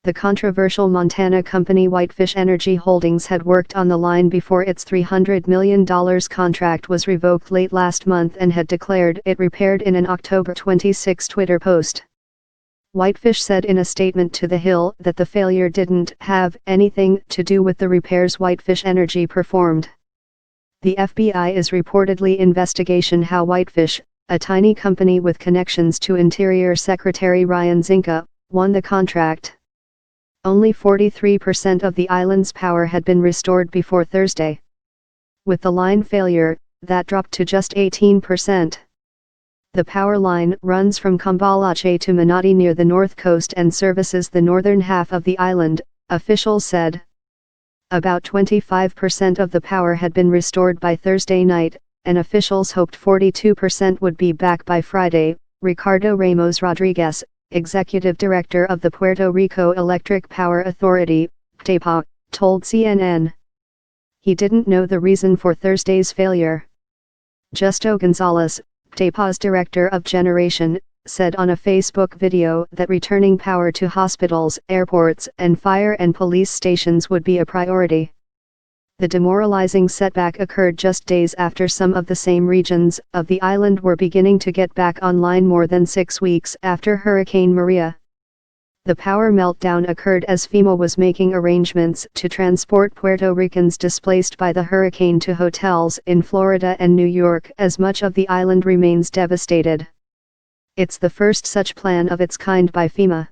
The controversial Montana company Whitefish Energy Holdings had worked on the line before its $300 million contract was revoked late last month and had declared it repaired in an October 26 Twitter post. Whitefish said in a statement to The Hill that the failure didn't have anything to do with the repairs Whitefish Energy performed. The FBI is reportedly investigating how Whitefish, a tiny company with connections to Interior Secretary Ryan Zinke, won the contract. Only 43% of the island's power had been restored before Thursday. With the line failure, that dropped to just 18%. The power line runs from Cambalache to Manatee near the north coast and services the northern half of the island, officials said. About 25% of the power had been restored by Thursday night, and officials hoped 42% would be back by Friday. Ricardo Ramos Rodriguez, executive director of the Puerto Rico Electric Power Authority, PTEPA, told CNN. He didn't know the reason for Thursday's failure. Justo Gonzalez, PTEPA's director of generation, said on a Facebook video that returning power to hospitals, airports, and fire and police stations would be a priority. The demoralizing setback occurred just days after some of the same regions of the island were beginning to get back online more than 6 weeks after Hurricane Maria. The power meltdown occurred as FEMA was making arrangements to transport Puerto Ricans displaced by the hurricane to hotels in Florida and New York as much of the island remains devastated. It's the first such plan of its kind by FEMA.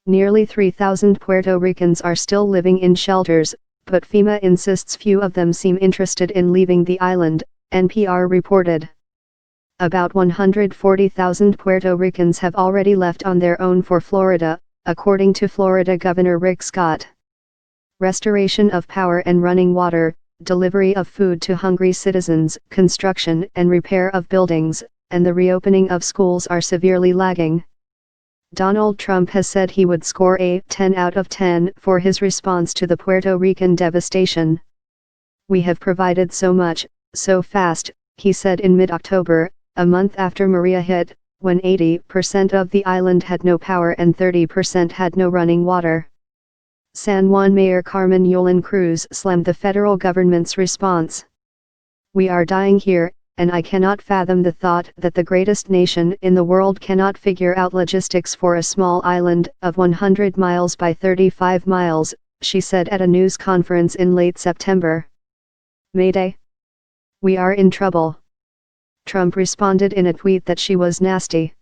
Nearly 3,000 Puerto Ricans are still living in shelters, but FEMA insists few of them seem interested in leaving the island, NPR reported. About 140,000 Puerto Ricans have already left on their own for Florida, according to Florida Governor Rick Scott. Restoration of power and running water, delivery of food to hungry citizens, construction and repair of buildings, and the reopening of schools are severely lagging. Donald Trump has said he would score a 10 out of 10 for his response to the Puerto Rican devastation. "We have provided so much, so fast," he said in mid-October, a month after Maria hit, when 80% of the island had no power and 30% had no running water. San Juan Mayor Carmen Yulín Cruz slammed the federal government's response. "We are dying here, and I cannot fathom the thought that the greatest nation in the world cannot figure out logistics for a small island of 100 miles by 35 miles, she said at a news conference in late September. "Mayday. We are in trouble." Trump responded in a tweet that she was nasty.